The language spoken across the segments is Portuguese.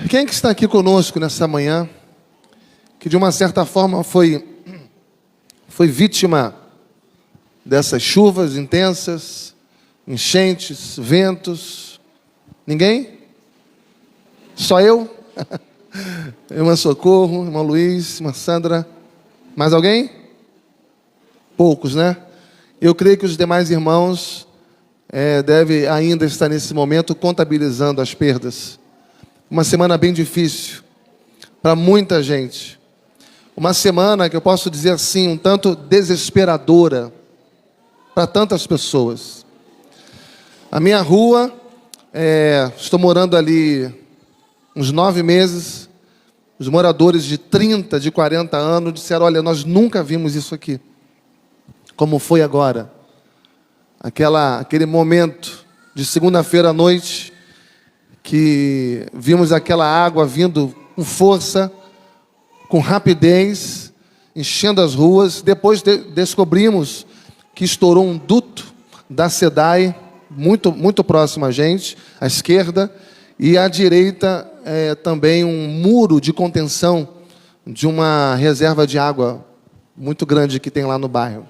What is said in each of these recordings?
Quem que está aqui conosco nessa manhã, que de uma certa forma foi vítima dessas chuvas intensas, enchentes, ventos? Ninguém? Só eu? Irmã Socorro, irmão Luiz, irmã Sandra. Mais alguém? Poucos, né? Eu creio que os demais irmãos devem ainda estar nesse momento contabilizando as perdas. Uma semana bem difícil para muita gente. Uma semana que eu posso dizer assim, um tanto desesperadora para tantas pessoas. A minha rua, estou morando ali uns 9 meses. Os moradores de 30, de 40 anos disseram: olha, nós nunca vimos isso aqui. Como foi agora. Aquele momento de segunda-feira à noite, que vimos aquela água vindo com força, com rapidez, enchendo as ruas. Depois descobrimos que estourou um duto da SEDAI, muito próximo a gente, à esquerda, e à direita também um muro de contenção de uma reserva de água muito grande que tem lá no bairro.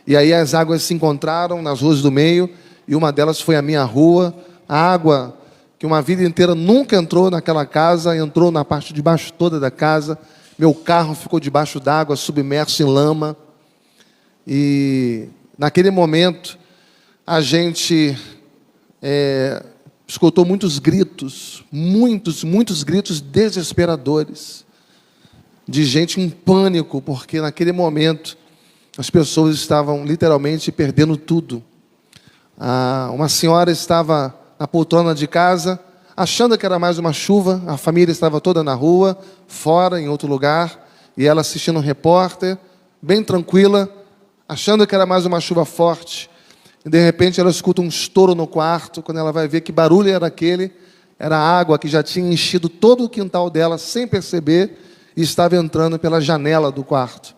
E aí as águas se encontraram nas ruas do meio, e uma delas foi a minha rua. A água que uma vida inteira nunca entrou naquela casa, entrou na parte de baixo toda da casa. Meu carro ficou debaixo d'água, submerso em lama. E naquele momento a gente escutou muitos gritos, muitos gritos desesperadores, de gente em pânico, porque naquele momento as pessoas estavam literalmente perdendo tudo. Uma senhora estava na poltrona de casa, achando que era mais uma chuva. A família estava toda na rua, fora, em outro lugar, e ela assistindo um repórter, bem tranquila, achando que era mais uma chuva forte. E de repente ela escuta um estouro no quarto. Quando ela vai ver que barulho era aquele, era a água que já tinha enchido todo o quintal dela sem perceber, e estava entrando pela janela do quarto.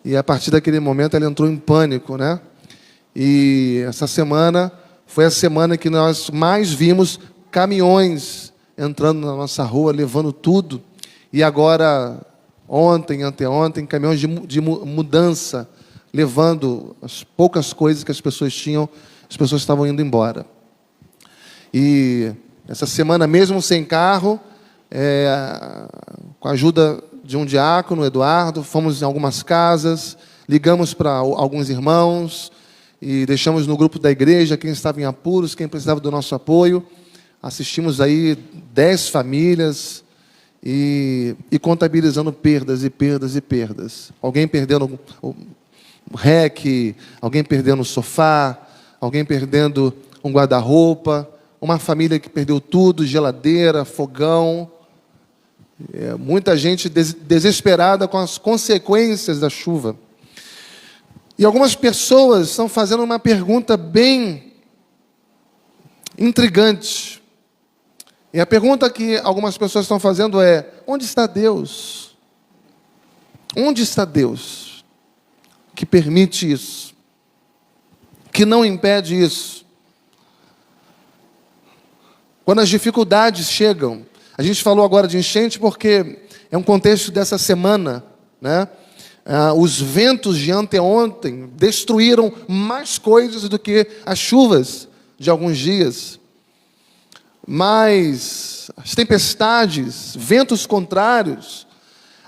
E a partir daquele momento ela entrou em pânico, né? E essa semana foi a semana que nós mais vimos caminhões entrando na nossa rua, levando tudo. E agora, ontem, anteontem, caminhões de mudança, levando as poucas coisas que as pessoas tinham. As pessoas estavam indo embora. E essa semana, mesmo sem carro, com a ajuda de um diácono, Eduardo, fomos em algumas casas, ligamos para alguns irmãos e deixamos no grupo da igreja quem estava em apuros, quem precisava do nosso apoio. Assistimos aí 10 famílias e contabilizando perdas e perdas e perdas. Alguém perdendo o REC, alguém perdendo o sofá, alguém perdendo um guarda-roupa, uma família que perdeu tudo, geladeira, fogão. Muita gente desesperada com as consequências da chuva. E algumas pessoas estão fazendo uma pergunta bem intrigante. E a pergunta que algumas pessoas estão fazendo é: onde está Deus? Onde está Deus que permite isso? Que não impede isso? Quando as dificuldades chegam, a gente falou agora de enchente porque é um contexto dessa semana, né? Os ventos de anteontem destruíram mais coisas do que as chuvas de alguns dias. Mas as tempestades, ventos contrários,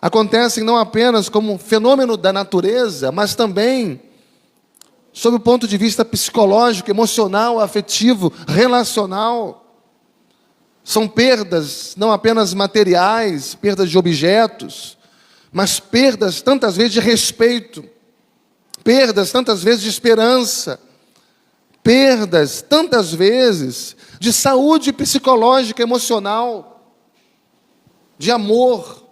acontecem não apenas como um fenômeno da natureza, mas também sob o ponto de vista psicológico, emocional, afetivo, relacional. São perdas não apenas materiais, perdas de objetos, mas perdas tantas vezes de respeito, perdas tantas vezes de esperança, perdas tantas vezes de saúde psicológica, emocional, de amor.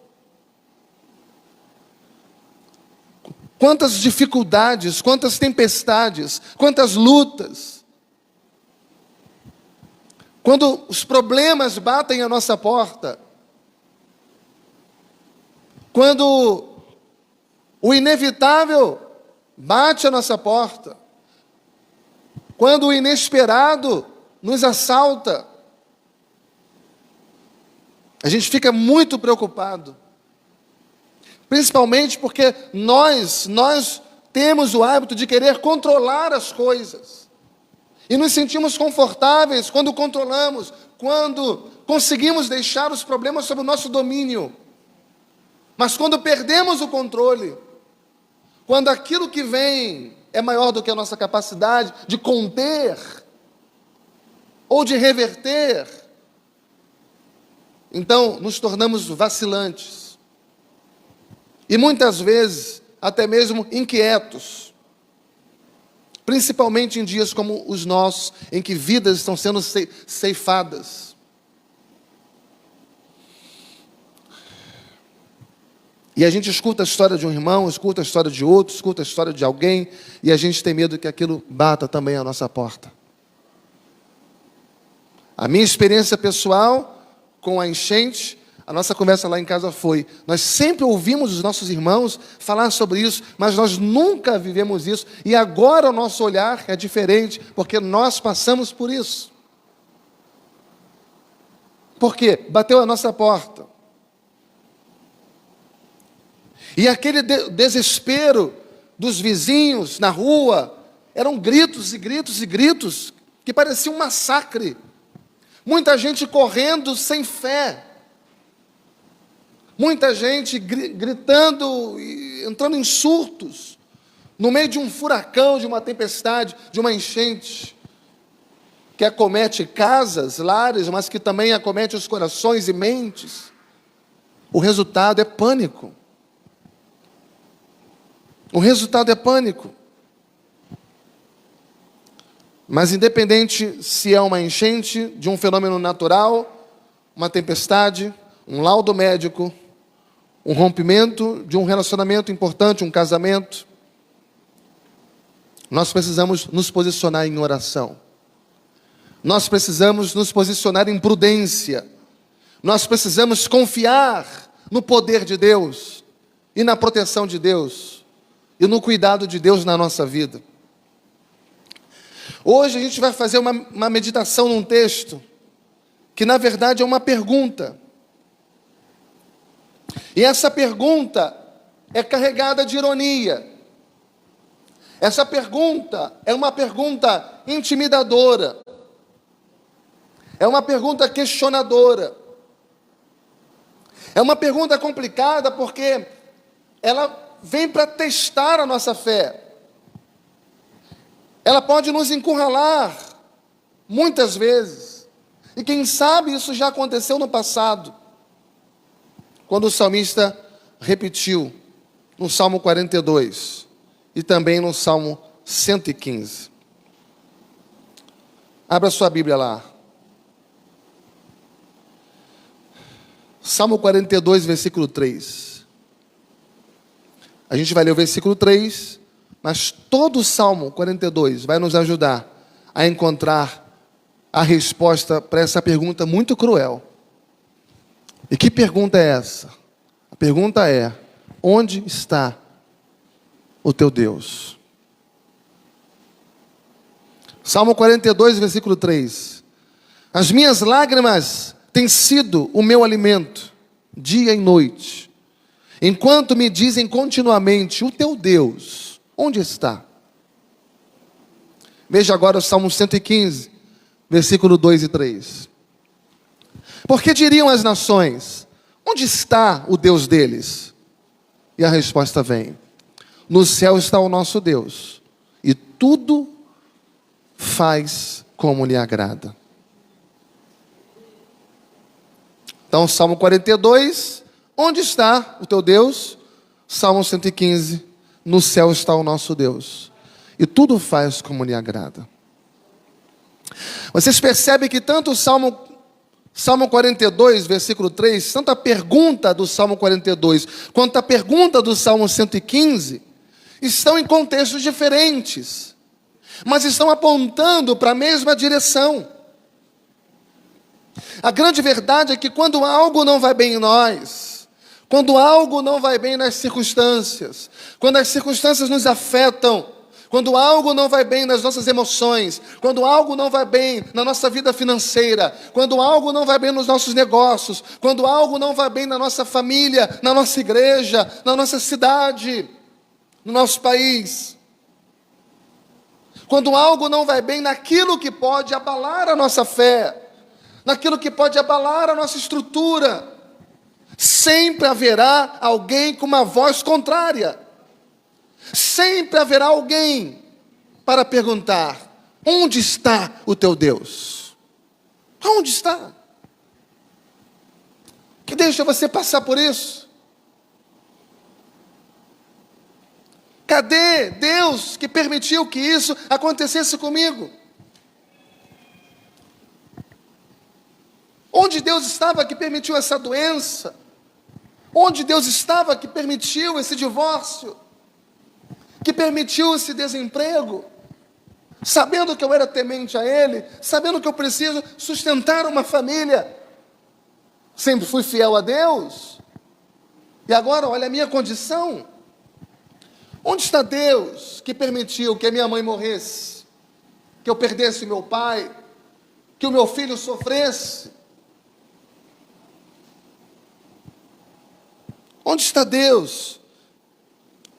Quantas dificuldades, quantas tempestades, quantas lutas. Quando os problemas batem à nossa porta, quando o inevitável bate à nossa porta, quando o inesperado nos assalta, A gente fica muito preocupado. Principalmente porque nós temos o hábito de querer controlar as coisas. E nos sentimos confortáveis quando controlamos, quando conseguimos deixar os problemas sob o nosso domínio. Mas quando perdemos o controle, quando aquilo que vem é maior do que a nossa capacidade de conter ou de reverter, então nos tornamos vacilantes. E muitas vezes até mesmo inquietos. Principalmente em dias como os nossos, em que vidas estão sendo ceifadas. E a gente escuta a história de um irmão, escuta a história de outro, escuta a história de alguém, e a gente tem medo que aquilo bata também a nossa porta. A minha experiência pessoal com a enchente, a nossa conversa lá em casa foi, nós sempre ouvimos os nossos irmãos falar sobre isso, mas nós nunca vivemos isso, e agora o nosso olhar é diferente, porque nós passamos por isso. Por quê? Bateu a nossa porta. E aquele desespero dos vizinhos na rua, eram gritos e gritos e gritos, que parecia um massacre. Muita gente correndo sem fé. Muita gente gritando, entrando em surtos, no meio de um furacão, de uma tempestade, de uma enchente, que acomete casas, lares, mas que também acomete os corações e mentes. O resultado é pânico. O resultado é pânico. Mas independente se é uma enchente de um fenômeno natural, uma tempestade, um laudo médico, um rompimento de um relacionamento importante, um casamento, nós precisamos nos posicionar em oração. Nós precisamos nos posicionar em prudência. Nós precisamos confiar no poder de Deus e na proteção de Deus e no cuidado de Deus na nossa vida. Hoje a gente vai fazer uma meditação num texto que na verdade é uma pergunta. E essa pergunta é carregada de ironia. Essa pergunta é uma pergunta intimidadora. É uma pergunta questionadora. É uma pergunta complicada porque ela vem para testar a nossa fé. Ela pode nos encurralar muitas vezes. E quem sabe isso já aconteceu no passado. Quando o salmista repetiu no Salmo 42 e também no Salmo 115. Abra sua Bíblia lá. Salmo 42, versículo 3. A gente vai ler o versículo 3, mas todo o Salmo 42 vai nos ajudar a encontrar a resposta para essa pergunta muito cruel. E que pergunta é essa? A pergunta é: onde está o teu Deus? Salmo 42, versículo 3. As minhas lágrimas têm sido o meu alimento, dia e noite, enquanto me dizem continuamente: o teu Deus, onde está? Veja agora o Salmo 115, versículo 2 e 3. Porque diriam as nações: onde está o Deus deles? E a resposta vem: no céu está o nosso Deus, e tudo faz como lhe agrada. Então, Salmo 42, onde está o teu Deus? Salmo 115, no céu está o nosso Deus, e tudo faz como lhe agrada. Vocês percebem que tanto o Salmo 42, versículo 3, tanto a pergunta do Salmo 42, quanto a pergunta do Salmo 115, estão em contextos diferentes, mas estão apontando para a mesma direção. A grande verdade é que quando algo não vai bem em nós, quando algo não vai bem nas circunstâncias, quando as circunstâncias nos afetam, Quando algo não vai bem nas nossas emoções, quando algo não vai bem na nossa vida financeira, quando algo não vai bem nos nossos negócios, quando algo não vai bem na nossa família, na nossa igreja, na nossa cidade, no nosso país, quando algo não vai bem naquilo que pode abalar a nossa fé, naquilo que pode abalar a nossa estrutura, sempre haverá alguém com uma voz contrária. Sempre haverá alguém para perguntar: onde está o teu Deus? Onde está? Que deixa você passar por isso? Cadê Deus que permitiu que isso acontecesse comigo? Onde Deus estava que permitiu essa doença? Onde Deus estava que permitiu esse divórcio? Que permitiu esse desemprego? Sabendo que eu era temente a Ele, sabendo que eu preciso sustentar uma família, sempre fui fiel a Deus, e agora olha a minha condição. Onde está Deus que permitiu que a minha mãe morresse, que eu perdesse meu pai, que o meu filho sofresse? Onde está Deus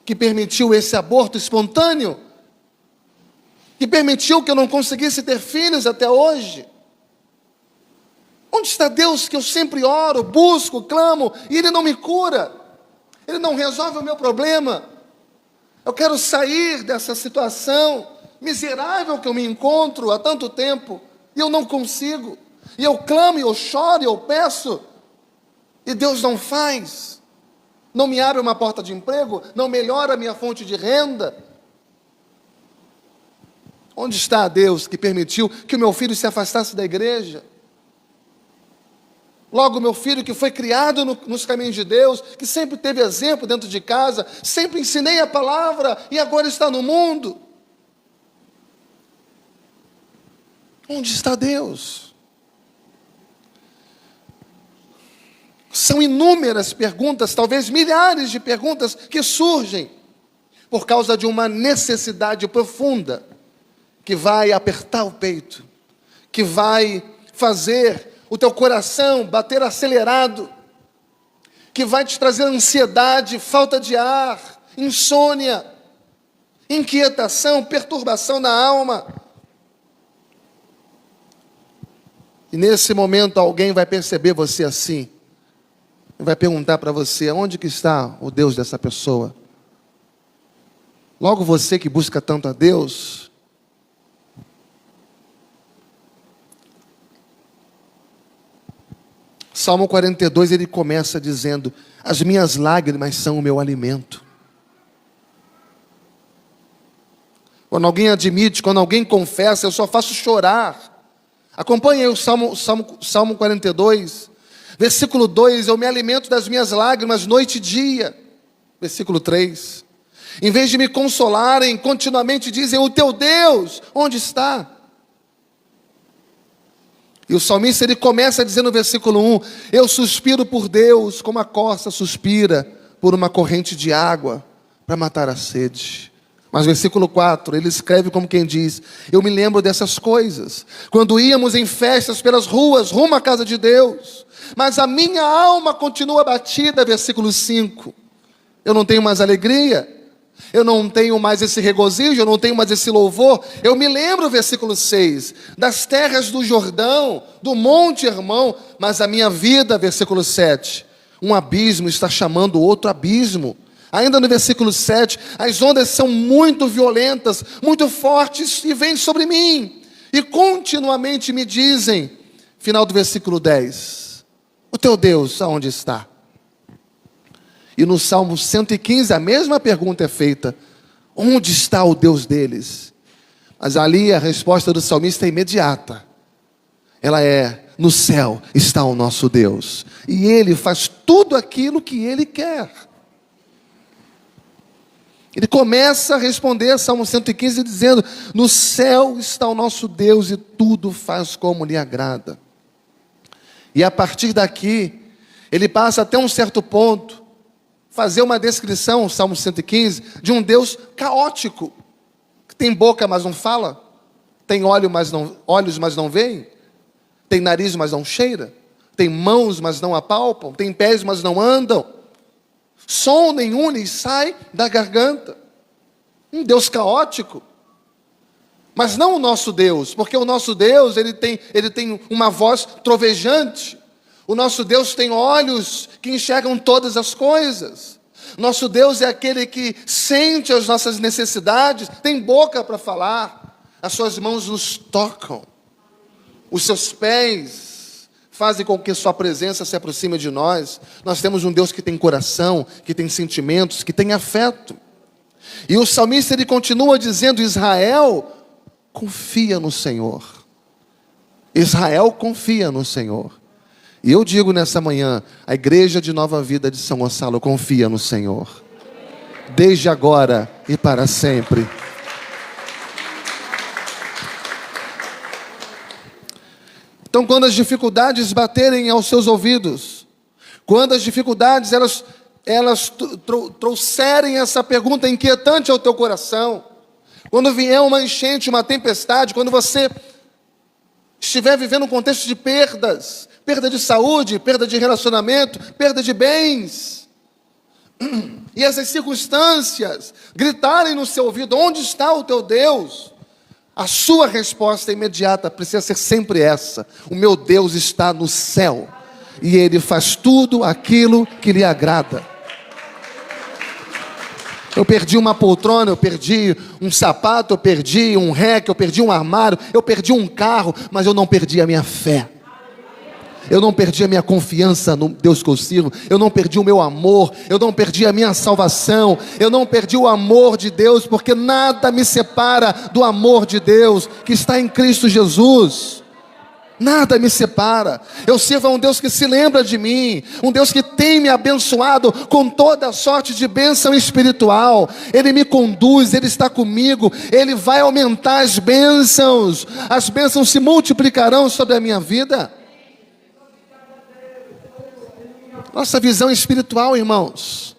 que permitiu esse aborto espontâneo, que permitiu que eu não conseguisse ter filhos até hoje? Onde está Deus que eu sempre oro, busco, clamo, e Ele não me cura? Ele não resolve o meu problema. Eu quero sair dessa situação miserável que eu me encontro há tanto tempo, e eu não consigo. E eu clamo, e eu choro, e eu peço, e Deus não faz. Não me abre uma porta de emprego, não melhora a minha fonte de renda. Onde está Deus que permitiu que o meu filho se afastasse da igreja? Logo, meu filho que foi criado nos caminhos de Deus, que sempre teve exemplo dentro de casa, sempre ensinei a palavra e agora está no mundo. Onde está Deus? São inúmeras perguntas, talvez milhares de perguntas que surgem por causa de uma necessidade profunda que vai apertar o peito, que vai fazer o teu coração bater acelerado, que vai te trazer ansiedade, falta de ar, insônia, inquietação, perturbação na alma. E nesse momento alguém vai perceber você assim, e vai perguntar para você: onde que está o Deus dessa pessoa? Logo você que busca tanto a Deus, Salmo 42, ele começa dizendo: as minhas lágrimas são o meu alimento. Quando alguém admite, quando alguém confessa, eu só faço chorar. Acompanhe aí o Salmo 42, versículo 2, eu me alimento das minhas lágrimas noite e dia. Versículo 3, em vez de me consolarem, continuamente dizem: o teu Deus, onde está? E o salmista, ele começa dizendo no versículo 1, eu suspiro por Deus, como a corça suspira por uma corrente de água, para matar a sede. Mas versículo 4, ele escreve como quem diz: eu me lembro dessas coisas, quando íamos em festas pelas ruas, rumo à casa de Deus, mas a minha alma continua abatida. Versículo 5, eu não tenho mais alegria, eu não tenho mais esse regozijo, eu não tenho mais esse louvor. Eu me lembro, versículo 6, das terras do Jordão, do Monte Hermão, mas a minha vida, versículo 7, um abismo está chamando outro abismo. Ainda no versículo 7, as ondas são muito violentas, muito fortes e vêm sobre mim, e continuamente me dizem, final do versículo 10, o teu Deus aonde está? E no Salmo 115 a mesma pergunta é feita: onde está o Deus deles? Mas ali a resposta do salmista é imediata. Ela é: no céu está o nosso Deus, e Ele faz tudo aquilo que Ele quer. Ele começa a responder Salmo 115 dizendo: no céu está o nosso Deus e tudo faz como lhe agrada. E a partir daqui, ele passa até um certo ponto fazer uma descrição, Salmo 115, de um Deus caótico. Tem boca, mas não fala? Tem olhos, mas não veem? Tem nariz, mas não cheira? Tem mãos, mas não apalpam? Tem pés, mas não andam? Som nenhum lhes sai da garganta. Um Deus caótico. Mas não o nosso Deus, porque o nosso Deus, ele tem uma voz trovejante. O nosso Deus tem olhos que enxergam todas as coisas. Nosso Deus é aquele que sente as nossas necessidades, tem boca para falar, as suas mãos nos tocam, os seus pés fazem com que sua presença se aproxime de nós. Nós temos um Deus que tem coração, que tem sentimentos, que tem afeto. E o salmista ele continua dizendo: Israel confia no Senhor. Israel confia no Senhor. E eu digo nessa manhã, a igreja de Nova Vida de São Gonçalo confia no Senhor, desde agora e para sempre. Então, quando as dificuldades baterem aos seus ouvidos, quando as dificuldades elas trouxerem essa pergunta inquietante ao teu coração, quando vier uma enchente, uma tempestade, quando você estiver vivendo um contexto de perdas, perda de saúde, perda de relacionamento, perda de bens, e essas circunstâncias gritarem no seu ouvido: onde está o teu Deus? A sua resposta imediata precisa ser sempre essa: o meu Deus está no céu, e Ele faz tudo aquilo que lhe agrada. Eu perdi uma poltrona, eu perdi um sapato, eu perdi um rack, eu perdi um armário, eu perdi um carro, mas eu não perdi a minha fé. Eu não perdi a minha confiança no Deus que eu sirvo. Eu não perdi o meu amor. Eu não perdi a minha salvação. Eu não perdi o amor de Deus, porque nada me separa do amor de Deus que está em Cristo Jesus. Nada me separa. Eu sirvo a um Deus que se lembra de mim, um Deus que tem me abençoado com toda sorte de bênção espiritual. Ele me conduz, Ele está comigo, Ele vai aumentar as bênçãos se multiplicarão sobre a minha vida. Nossa visão espiritual, irmãos.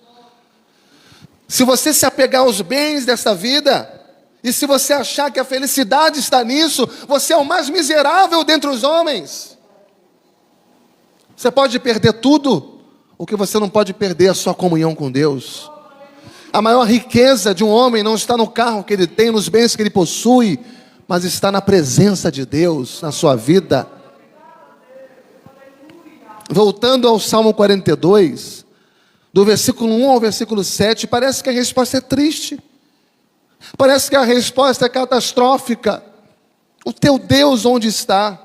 Se você se apegar aos bens desta vida, e se você achar que a felicidade está nisso, você é o mais miserável dentre os homens. Você pode perder tudo, o que você não pode perder é a sua comunhão com Deus. A maior riqueza de um homem não está no carro que ele tem, nos bens que ele possui, mas está na presença de Deus na sua vida. Voltando ao Salmo 42, do versículo 1 ao versículo 7, parece que a resposta é triste. Parece que a resposta é catastrófica. O teu Deus onde está?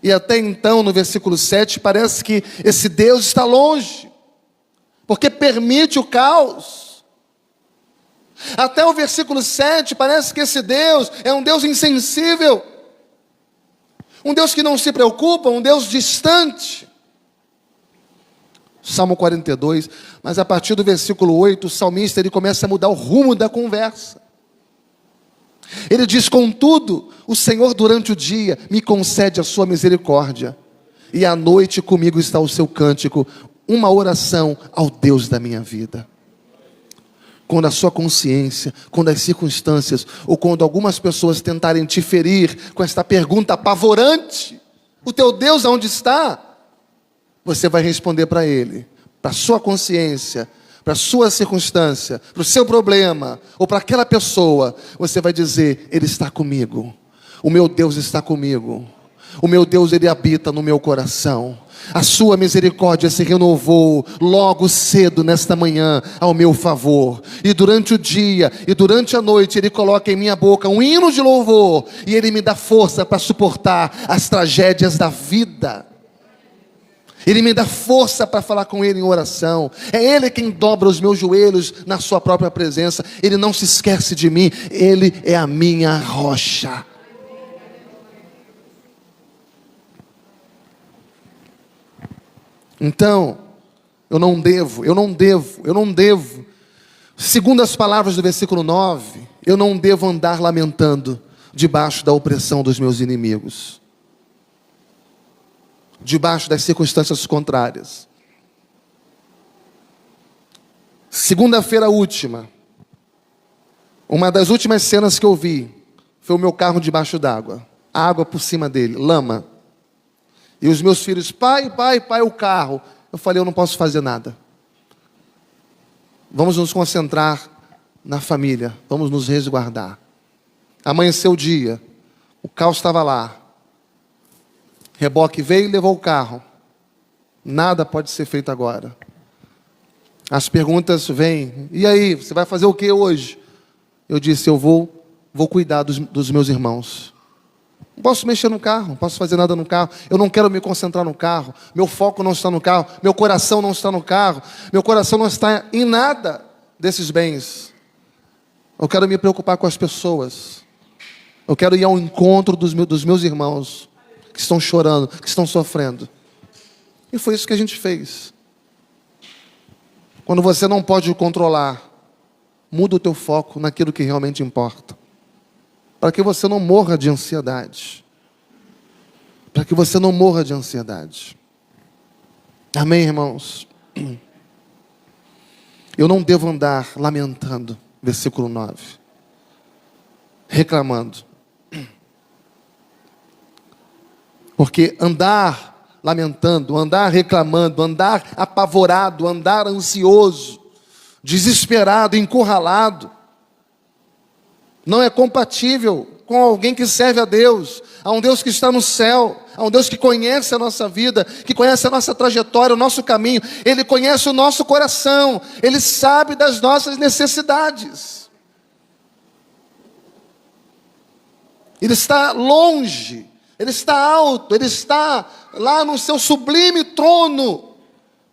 E até então, no versículo 7, parece que esse Deus está longe, porque permite o caos. Até o versículo 7, parece que esse Deus é um Deus insensível, um Deus que não se preocupa, um Deus distante. Salmo 42, mas a partir do versículo 8, o salmista ele começa a mudar o rumo da conversa. Ele diz: contudo, o Senhor durante o dia me concede a sua misericórdia, e à noite comigo está o seu cântico, uma oração ao Deus da minha vida. Quando a sua consciência, quando as circunstâncias, ou quando algumas pessoas tentarem te ferir com esta pergunta apavorante: o teu Deus aonde está? Você vai responder para Ele, para a sua consciência, para a sua circunstância, para o seu problema, ou para aquela pessoa. Você vai dizer: Ele está comigo, o meu Deus está comigo, o meu Deus Ele habita no meu coração. A sua misericórdia se renovou logo cedo nesta manhã ao meu favor. E durante o dia e durante a noite Ele coloca em minha boca um hino de louvor. E Ele me dá força para suportar as tragédias da vida. Ele me dá força para falar com Ele em oração. É Ele quem dobra os meus joelhos na sua própria presença. Ele não se esquece de mim. Ele é a minha rocha. Então, eu não devo. Segundo as palavras do versículo 9, eu não devo andar lamentando debaixo da opressão dos meus inimigos, debaixo das circunstâncias contrárias. Segunda-feira última, Uma das últimas cenas que eu vi foi o meu carro debaixo d'água. Água por cima dele, lama. E os meus filhos, pai, o carro. Eu falei, eu não posso fazer nada. Vamos nos concentrar na família. Vamos nos resguardar. Amanheceu o dia. O carro estava lá. Reboque veio e levou o carro. Nada pode ser feito agora. As perguntas vêm. E aí, você vai fazer o que hoje? Eu disse, eu vou cuidar dos meus irmãos. Não posso mexer no carro, não posso fazer nada no carro. Eu não quero me concentrar no carro. Meu foco não está no carro. Meu coração não está no carro. Meu coração não está em nada desses bens. Eu quero me preocupar com as pessoas. Eu quero ir ao encontro dos meus irmãos que estão chorando, que estão sofrendo. E foi isso que a gente fez. Quando você não pode controlar, muda o teu foco naquilo que realmente importa. Para que você não morra de ansiedade. Para que você não morra de ansiedade. Amém, irmãos? Eu não devo andar lamentando, versículo 9. Reclamando. Porque andar lamentando, andar reclamando, andar apavorado, andar ansioso, desesperado, encurralado, não é compatível com alguém que serve a Deus, a um Deus que está no céu, a um Deus que conhece a nossa vida, que conhece a nossa trajetória, o nosso caminho. Ele conhece o nosso coração, Ele sabe das nossas necessidades. Ele está longe, Ele está alto, Ele está lá no seu sublime trono,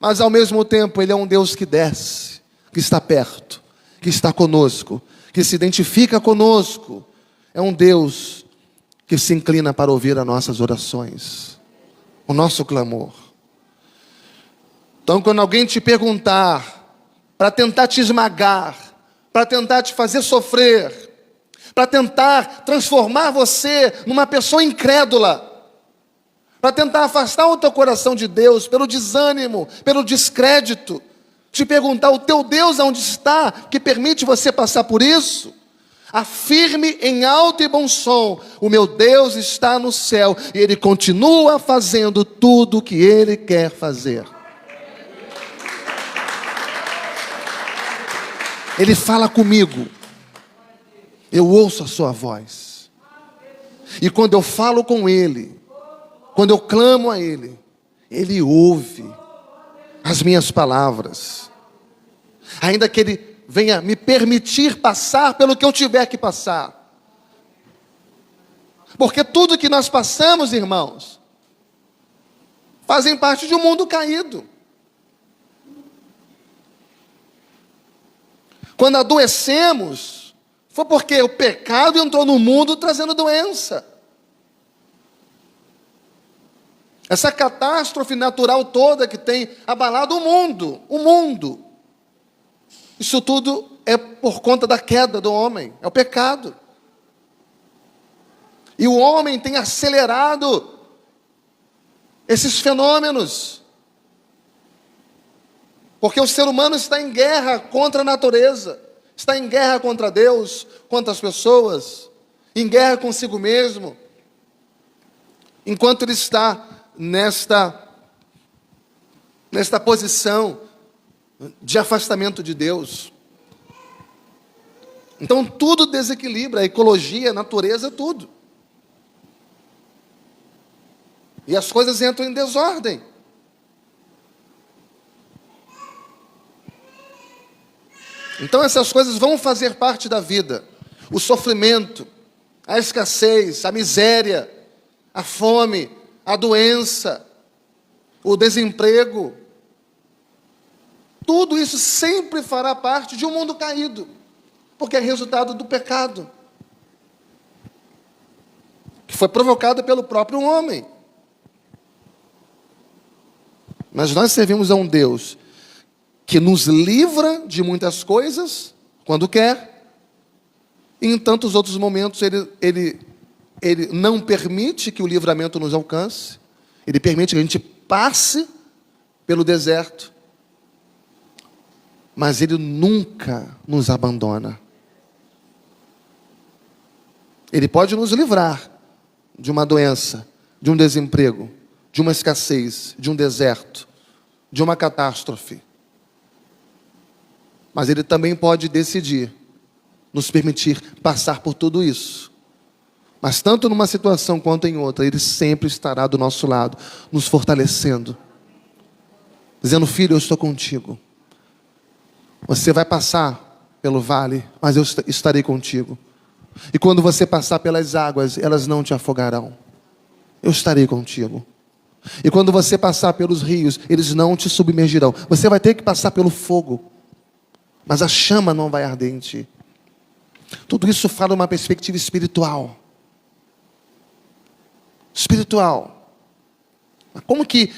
mas ao mesmo tempo Ele é um Deus que desce, que está perto, que está conosco, que se identifica conosco. É um Deus que se inclina para ouvir as nossas orações, o nosso clamor. Então, quando alguém te perguntar, para tentar te esmagar, para tentar te fazer sofrer, para tentar transformar você numa pessoa incrédula, para tentar afastar o teu coração de Deus, pelo desânimo, pelo descrédito, te perguntar, o teu Deus aonde está, que permite você passar por isso? Afirme em alto e bom som, o meu Deus está no céu, e Ele continua fazendo tudo o que Ele quer fazer. Ele fala comigo, eu ouço a sua voz, e quando eu falo com Ele, quando eu clamo a Ele, Ele ouve as minhas palavras, ainda que Ele venha me permitir passar pelo que eu tiver que passar, porque tudo que nós passamos, irmãos, fazem parte de um mundo caído. Quando adoecemos, foi porque o pecado entrou no mundo trazendo doença. Essa catástrofe natural toda que tem abalado o mundo. Isso tudo é por conta da queda do homem, é o pecado. E o homem tem acelerado esses fenômenos. Porque o ser humano está em guerra contra a natureza, está em guerra contra Deus, contra as pessoas, em guerra consigo mesmo. Enquanto ele está nesta posição de afastamento de Deus. Então tudo desequilibra, a ecologia, a natureza, tudo. E as coisas entram em desordem. Então essas coisas vão fazer parte da vida. O sofrimento, a escassez, a miséria, a fome, a doença, o desemprego. Tudo isso sempre fará parte de um mundo caído, porque é resultado do pecado, que foi provocado pelo próprio homem. Mas nós servimos a um Deus que nos livra de muitas coisas, quando quer, e em tantos outros momentos Ele não permite que o livramento nos alcance, Ele permite que a gente passe pelo deserto, mas Ele nunca nos abandona. Ele pode nos livrar de uma doença, de um desemprego, de uma escassez, de um deserto, de uma catástrofe. Mas Ele também pode decidir nos permitir passar por tudo isso. Mas tanto numa situação quanto em outra, Ele sempre estará do nosso lado, nos fortalecendo, dizendo: filho, eu estou contigo. Você vai passar pelo vale, mas eu estarei contigo. E quando você passar pelas águas, elas não te afogarão. Eu estarei contigo. E quando você passar pelos rios, eles não te submergirão. Você vai ter que passar pelo fogo, mas a chama não vai arder em ti. Tudo isso fala uma perspectiva espiritual. Espiritual. Como que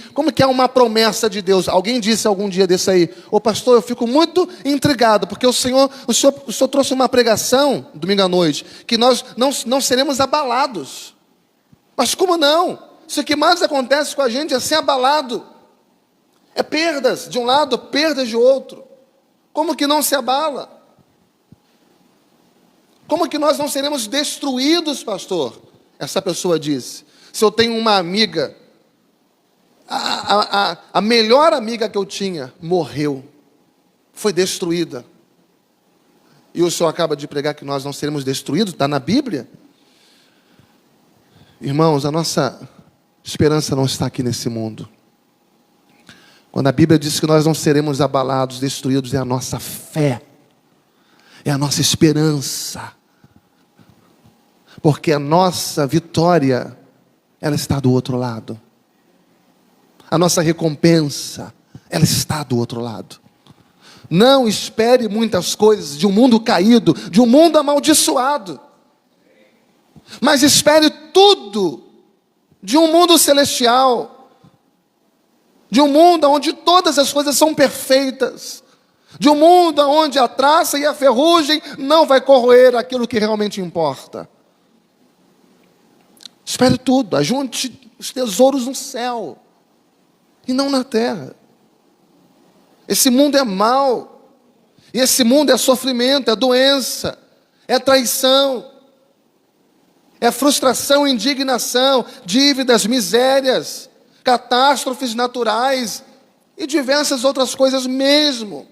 é uma promessa de Deus? Alguém disse algum dia desse aí: ô pastor, eu fico muito intrigado, porque o senhor trouxe uma pregação, domingo à noite, que nós não seremos abalados. Mas como não? Isso que mais acontece com a gente é ser abalado. É perdas de um lado, perdas de outro. Como que não se abala? Como que nós não seremos destruídos, pastor? Essa pessoa disse. Se eu tenho uma amiga, a melhor amiga que eu tinha morreu, foi destruída. E o senhor acaba de pregar que nós não seremos destruídos, está na Bíblia. Irmãos, a nossa esperança não está aqui nesse mundo. Quando a Bíblia diz que nós não seremos abalados, destruídos, é a nossa fé, é a nossa esperança. Porque a nossa vitória, ela está do outro lado. A nossa recompensa, ela está do outro lado. Não espere muitas coisas de um mundo caído, de um mundo amaldiçoado. Mas espere tudo de um mundo celestial, de um mundo onde todas as coisas são perfeitas, de um mundo onde a traça e a ferrugem não vai corroer aquilo que realmente importa. Espere tudo, ajunte os tesouros no céu e não na terra. Esse mundo é mau, e esse mundo é sofrimento, é doença, é traição, é frustração, indignação, dívidas, misérias, catástrofes naturais e diversas outras coisas mesmo.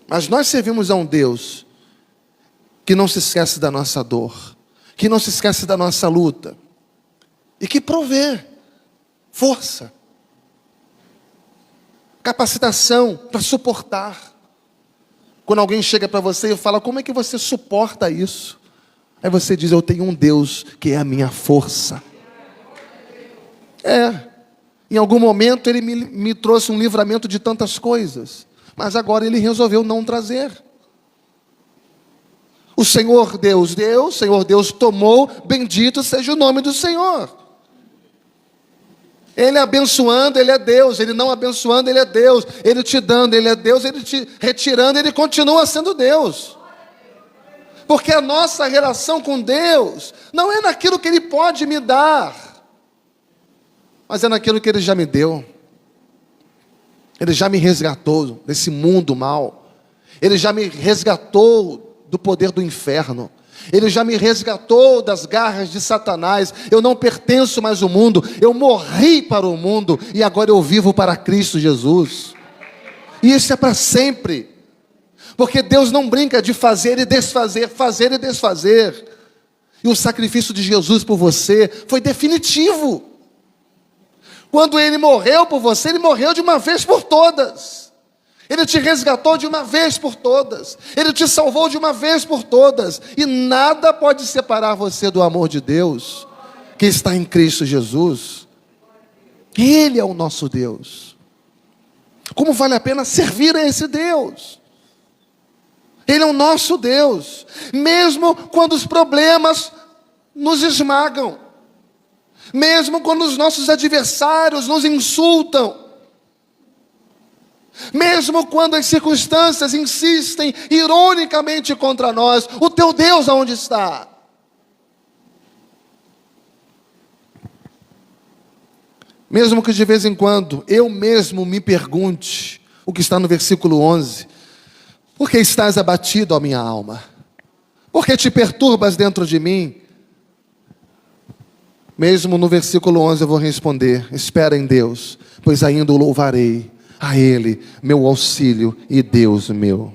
Mas nós servimos a um Deus que não se esquece da nossa dor, que não se esquece da nossa luta, e que provê força, capacitação para suportar. Quando alguém chega para você e fala: como é que você suporta isso? Aí você diz: eu tenho um Deus que é a minha força. Em algum momento Ele me trouxe um livramento de tantas coisas, mas agora Ele resolveu não trazer. O Senhor Deus deu, o Senhor Deus tomou, bendito seja o nome do Senhor. Ele abençoando, Ele é Deus. Ele não abençoando, Ele é Deus. Ele te dando, Ele é Deus. Ele te retirando, Ele continua sendo Deus. Porque a nossa relação com Deus não é naquilo que Ele pode me dar, mas é naquilo que Ele já me deu. Ele já me resgatou desse mundo mal. Ele já me resgatou do poder do inferno. Ele já me resgatou das garras de Satanás. Eu não pertenço mais ao mundo. Eu morri para o mundo e agora eu vivo para Cristo Jesus. E isso é para sempre. Porque Deus não brinca de fazer e desfazer, fazer e desfazer. E o sacrifício de Jesus por você foi definitivo. Quando Ele morreu por você, Ele morreu de uma vez por todas. Ele te resgatou de uma vez por todas. Ele te salvou de uma vez por todas. E nada pode separar você do amor de Deus, que está em Cristo Jesus. Ele é o nosso Deus. Como vale a pena servir a esse Deus? Ele é o nosso Deus. Mesmo quando os problemas nos esmagam. Mesmo quando os nossos adversários nos insultam. Mesmo quando as circunstâncias insistem ironicamente contra nós, o teu Deus aonde está? Mesmo que de vez em quando eu mesmo me pergunte, o que está no versículo 11, Por que estás abatido, ó minha alma? Por que te perturbas dentro de mim? Mesmo no versículo 11 eu vou responder: espera em Deus, pois ainda o louvarei, a Ele, meu auxílio e Deus meu.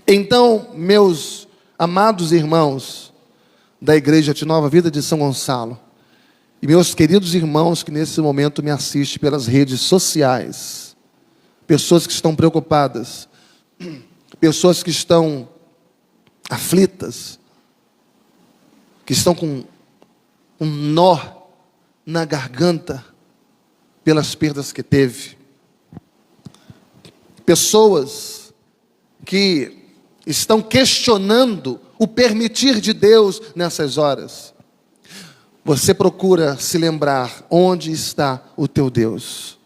Então, meus amados irmãos da Igreja de Nova Vida de São Gonçalo, e meus queridos irmãos que nesse momento me assistem pelas redes sociais, pessoas que estão preocupadas, pessoas que estão aflitas, que estão com um nó na garganta pelas perdas que teve, pessoas que estão questionando o permitir de Deus nessas horas. Você procura se lembrar onde está o teu Deus,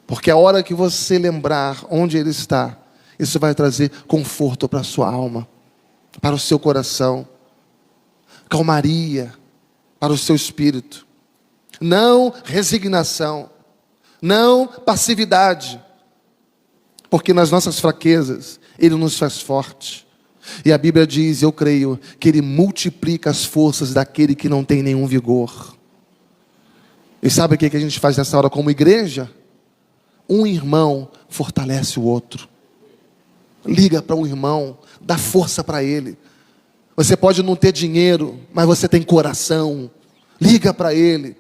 porque a hora que você lembrar onde Ele está, isso vai trazer conforto para a sua alma, para o seu coração, calmaria para o seu espírito, não resignação, não passividade, porque nas nossas fraquezas Ele nos faz forte. E a Bíblia diz, eu creio, que Ele multiplica as forças daquele que não tem nenhum vigor. E sabe o que a gente faz nessa hora como igreja? Um irmão fortalece o outro. Liga para um irmão, dá força para ele. Você pode não ter dinheiro, mas você tem coração. Liga para ele.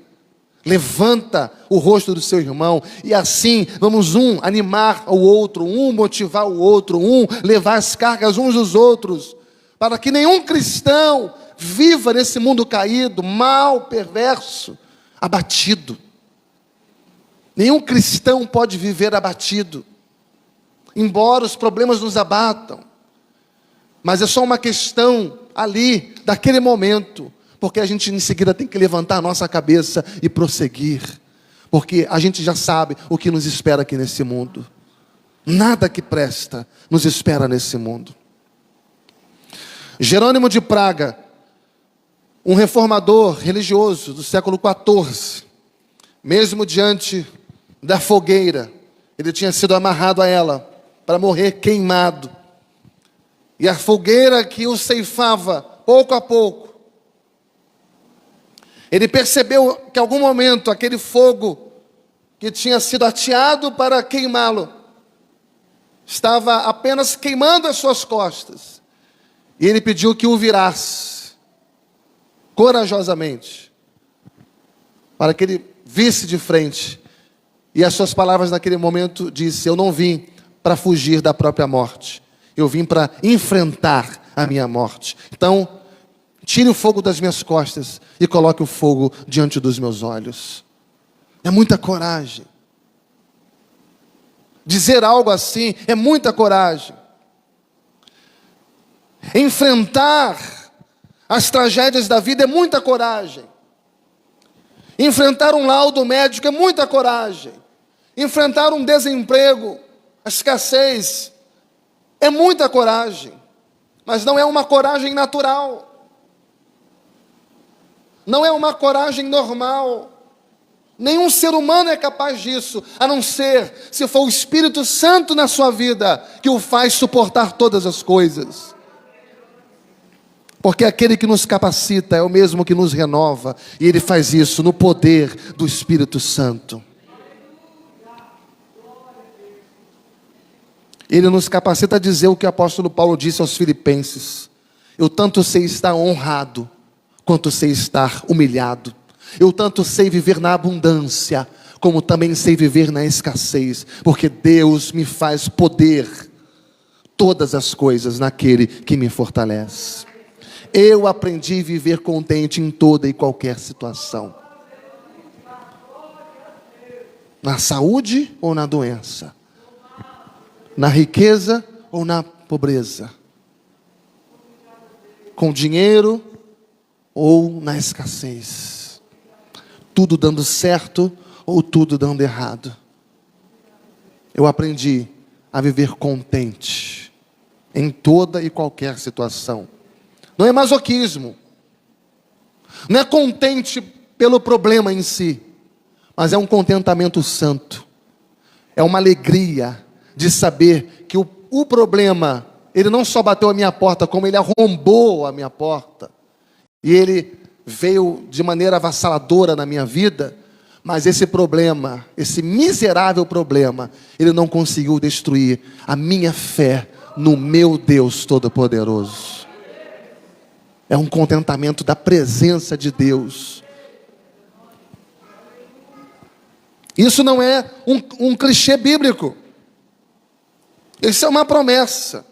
Levanta o rosto do seu irmão. E assim, vamos animar o outro, motivar o outro, levar as cargas uns dos outros. Para que nenhum cristão viva nesse mundo caído, mal, perverso, abatido. Nenhum cristão pode viver abatido. Embora os problemas nos abatam. Mas é só uma questão ali, daquele momento. Porque a gente em seguida tem que levantar a nossa cabeça e prosseguir. Porque a gente já sabe o que nos espera aqui nesse mundo. Nada que presta nos espera nesse mundo. Jerônimo de Praga, um reformador religioso do século XIV, mesmo diante da fogueira, ele tinha sido amarrado a ela para morrer queimado. E a fogueira que o ceifava pouco a pouco, ele percebeu que em algum momento aquele fogo que tinha sido ateado para queimá-lo estava apenas queimando as suas costas. E ele pediu que o virasse corajosamente, para que ele visse de frente. E as suas palavras naquele momento disse: eu não vim para fugir da própria morte, eu vim para enfrentar a minha morte. Então, tire o fogo das minhas costas e coloque o fogo diante dos meus olhos. É muita coragem. Dizer algo assim é muita coragem. Enfrentar as tragédias da vida é muita coragem. Enfrentar um laudo médico é muita coragem. Enfrentar um desemprego, a escassez, é muita coragem. Mas não é uma coragem natural. Não é uma coragem normal. Nenhum ser humano é capaz disso, a não ser se for o Espírito Santo na sua vida, que o faz suportar todas as coisas. Porque aquele que nos capacita é o mesmo que nos renova, e Ele faz isso no poder do Espírito Santo. Ele nos capacita a dizer o que o apóstolo Paulo disse aos Filipenses: eu tanto sei estar honrado, quanto sei estar humilhado. Eu tanto sei viver na abundância, como também sei viver na escassez, porque Deus me faz poder todas as coisas naquele que me fortalece. Eu aprendi a viver contente em toda e qualquer situação. Na saúde ou na doença, na riqueza ou na pobreza, com dinheiro ou na escassez, tudo dando certo ou tudo dando errado. Eu aprendi a viver contente em toda e qualquer situação. Não é masoquismo, não é contente pelo problema em si, mas é um contentamento santo, é uma alegria de saber que o problema, ele não só bateu a minha porta, como ele arrombou a minha porta. E ele veio de maneira avassaladora na minha vida, mas esse problema, esse miserável problema, ele não conseguiu destruir a minha fé no meu Deus Todo-Poderoso. É um contentamento da presença de Deus. Isso não é um clichê bíblico. Isso é uma promessa.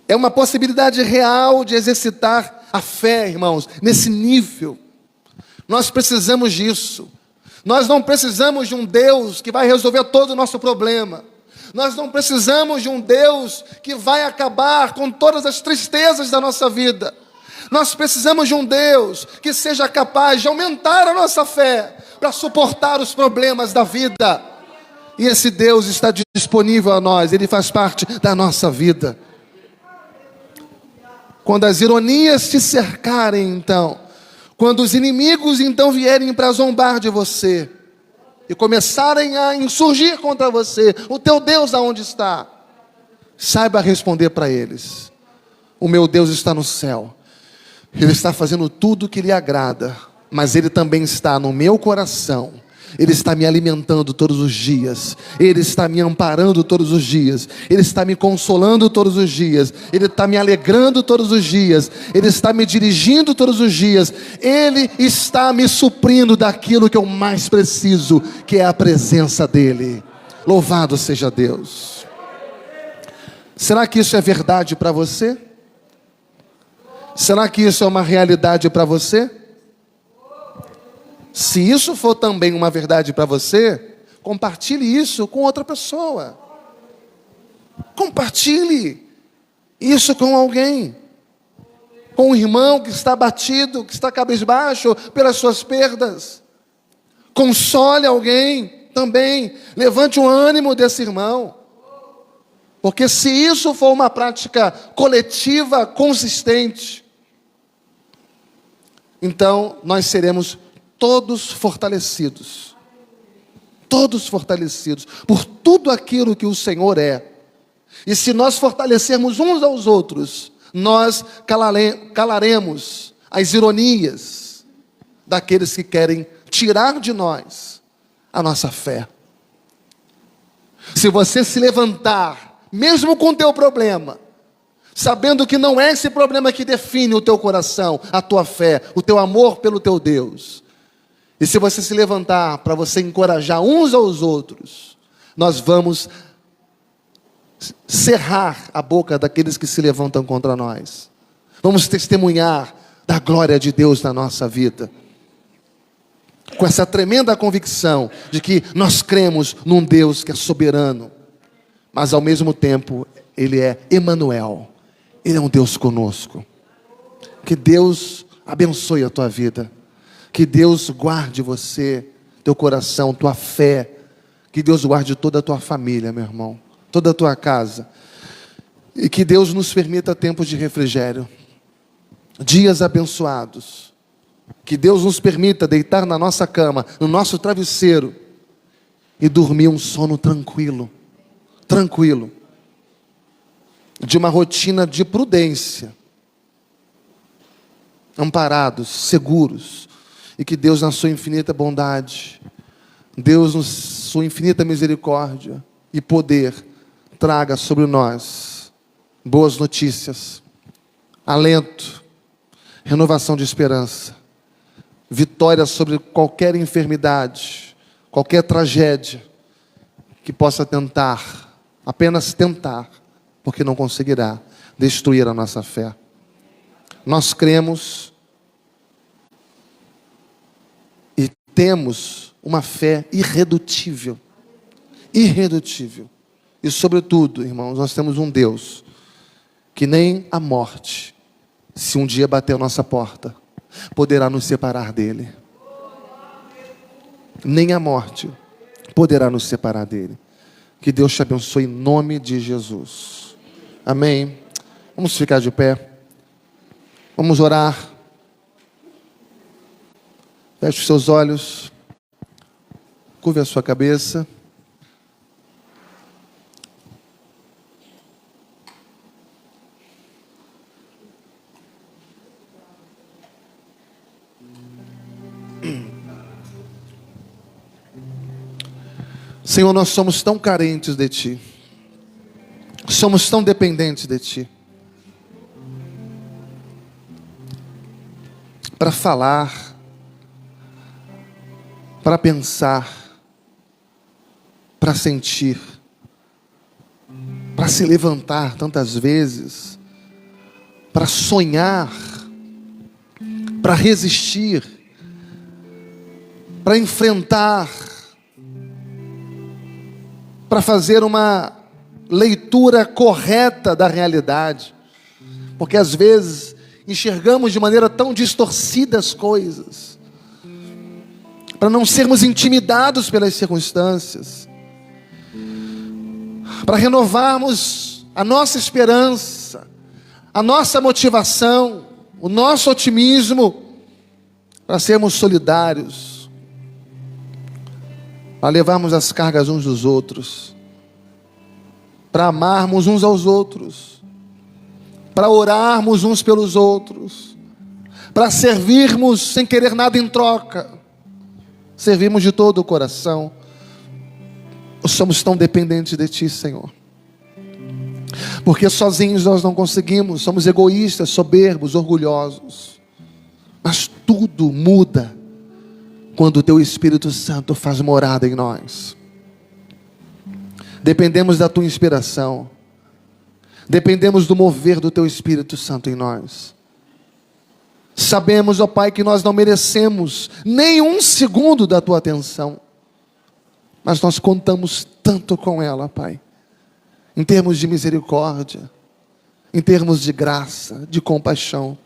É uma possibilidade real de exercitar a fé, irmãos, nesse nível. Nós precisamos disso. Nós não precisamos de um Deus que vai resolver todo o nosso problema. Nós não precisamos de um Deus que vai acabar com todas as tristezas da nossa vida. Nós precisamos de um Deus que seja capaz de aumentar a nossa fé para suportar os problemas da vida. E esse Deus está disponível a nós, Ele faz parte da nossa vida. Quando as ironias te cercarem, então, quando os inimigos então vierem para zombar de você e começarem a insurgir contra você, o teu Deus aonde está? Saiba responder para eles: o meu Deus está no céu. Ele está fazendo tudo o que lhe agrada, mas Ele também está no meu coração. Ele está me alimentando todos os dias. Ele está me amparando todos os dias. Ele está me consolando todos os dias. Ele está me alegrando todos os dias. Ele está me dirigindo todos os dias. Ele está me suprindo daquilo que eu mais preciso, que é a presença dEle. Louvado seja Deus. Será que isso é verdade para você? Será que isso é uma realidade para você? Se isso for também uma verdade para você, compartilhe isso com outra pessoa. Compartilhe isso com alguém. Com um irmão que está abatido, que está cabisbaixo pelas suas perdas. Console alguém também. Levante o ânimo desse irmão. Porque se isso for uma prática coletiva, consistente, então nós seremos todos fortalecidos por tudo aquilo que o Senhor é. E se nós fortalecermos uns aos outros, nós calaremos as ironias daqueles que querem tirar de nós a nossa fé. Se você se levantar, mesmo com o teu problema, sabendo que não é esse problema que define o teu coração, a tua fé, o teu amor pelo teu Deus, e se você se levantar para você encorajar uns aos outros, nós vamos cerrar a boca daqueles que se levantam contra nós. Vamos testemunhar da glória de Deus na nossa vida. Com essa tremenda convicção de que nós cremos num Deus que é soberano, mas ao mesmo tempo Ele é Emanuel. Ele é um Deus conosco. Que Deus abençoe a tua vida. Que Deus guarde você, teu coração, tua fé. Que Deus guarde toda a tua família, meu irmão, toda a tua casa. E que Deus nos permita tempos de refrigério, dias abençoados. Que Deus nos permita deitar na nossa cama, no nosso travesseiro, e dormir um sono tranquilo, de uma rotina de prudência, amparados, seguros. E que Deus, na sua infinita bondade, Deus, na sua infinita misericórdia e poder, traga sobre nós boas notícias, alento, renovação de esperança, vitória sobre qualquer enfermidade, qualquer tragédia que possa tentar, apenas tentar, porque não conseguirá destruir a nossa fé. Nós cremos e temos uma fé irredutível. E sobretudo, irmãos, nós temos um Deus que nem a morte, se um dia bater a nossa porta, poderá nos separar dele. Nem a morte poderá nos separar dele. Que Deus te abençoe em nome de Jesus. Amém. Vamos ficar de pé. Vamos orar. Feche os seus olhos. Curve a sua cabeça. Senhor, nós somos tão carentes de Ti, somos tão dependentes de Ti, para falar, para pensar, para sentir, para se levantar tantas vezes, para sonhar, para resistir, para enfrentar, para fazer uma leitura correta da realidade, porque às vezes enxergamos de maneira tão distorcida as coisas, para não sermos intimidados pelas circunstâncias, para renovarmos a nossa esperança, a nossa motivação, o nosso otimismo, para sermos solidários, para levarmos as cargas uns dos outros, para amarmos uns aos outros, para orarmos uns pelos outros, para servirmos sem querer nada em troca, servimos de todo o coração. Somos tão dependentes de Ti, Senhor, porque sozinhos nós não conseguimos, somos egoístas, soberbos, orgulhosos, mas tudo muda quando o Teu Espírito Santo faz morada em nós. Dependemos da Tua inspiração, dependemos do mover do Teu Espírito Santo em nós. Sabemos, ó Pai, que nós não merecemos nem um segundo da Tua atenção, mas nós contamos tanto com ela, Pai, em termos de misericórdia, em termos de graça, de compaixão.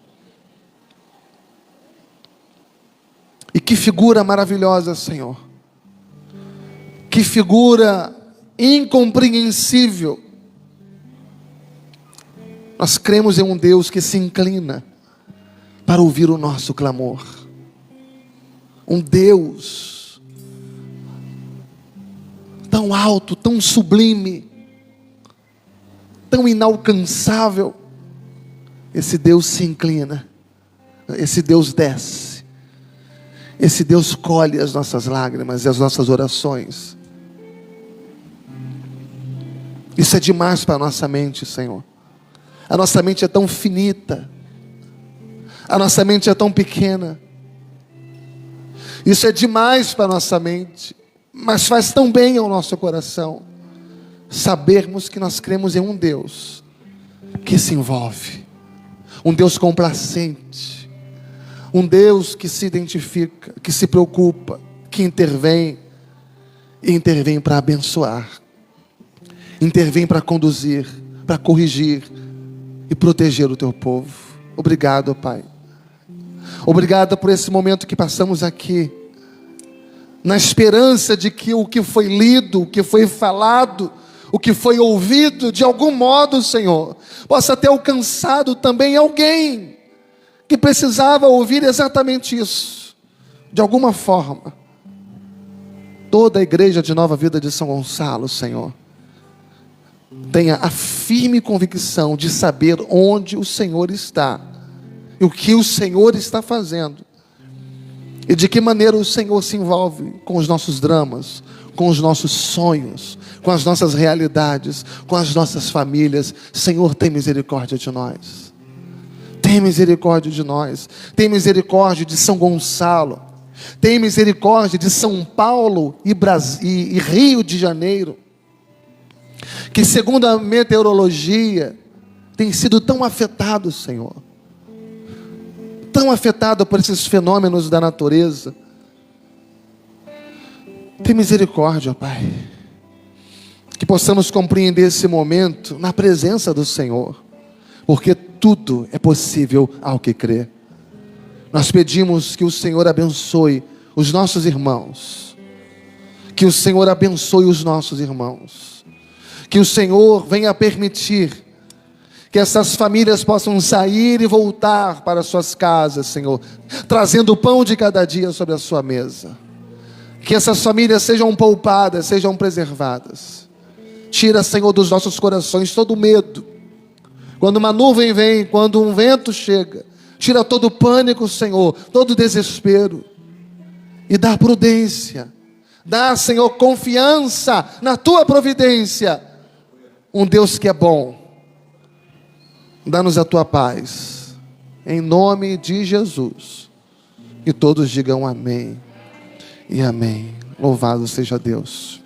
E que figura maravilhosa, Senhor, que figura incompreensível. Nós cremos em um Deus que se inclina para ouvir o nosso clamor, um Deus tão alto, tão sublime, tão inalcançável. Esse Deus se inclina, esse Deus desce, esse Deus colhe as nossas lágrimas e as nossas orações. Isso é demais para a nossa mente, Senhor. A nossa mente é tão finita, a nossa mente é tão pequena. Isso é demais para a nossa mente, mas faz tão bem ao nosso coração sabermos que nós cremos em um Deus que se envolve, um Deus complacente, um Deus que se identifica, que se preocupa, que intervém, e intervém para abençoar, intervém para conduzir, para corrigir e proteger o Teu povo. Obrigado, Pai. Obrigado por esse momento que passamos aqui, na esperança de que o que foi lido, o que foi falado, o que foi ouvido, de algum modo, Senhor, possa ter alcançado também alguém que precisava ouvir exatamente isso, de alguma forma. Toda a igreja de Nova Vida de São Gonçalo, Senhor, tenha a firme convicção de saber onde o Senhor está e o que o Senhor está fazendo, e de que maneira o Senhor se envolve com os nossos dramas, com os nossos sonhos, com as nossas realidades, com as nossas famílias. Senhor, tem misericórdia de nós. Tem misericórdia de nós. Tem misericórdia de São Gonçalo. Tem misericórdia de São Paulo e Rio de Janeiro, que segundo a meteorologia tem sido tão afetado, Senhor, tão afetado por esses fenômenos da natureza. Tem misericórdia, ó Pai, que possamos compreender esse momento na presença do Senhor, porque tudo é possível ao que crê. Nós pedimos que o Senhor abençoe os nossos irmãos, que o Senhor abençoe os nossos irmãos, que o Senhor venha permitir que essas famílias possam sair e voltar para suas casas, Senhor, trazendo o pão de cada dia sobre a sua mesa. Que essas famílias sejam poupadas, sejam preservadas. Tira, Senhor, dos nossos corações todo medo. Quando uma nuvem vem, quando um vento chega, tira todo o pânico, Senhor, todo o desespero. E dá prudência, Dá, Senhor, confiança na tua providência. Um Deus que é bom. Dá-nos a tua paz. Em nome de Jesus. E todos digam amém e amém. Louvado seja Deus.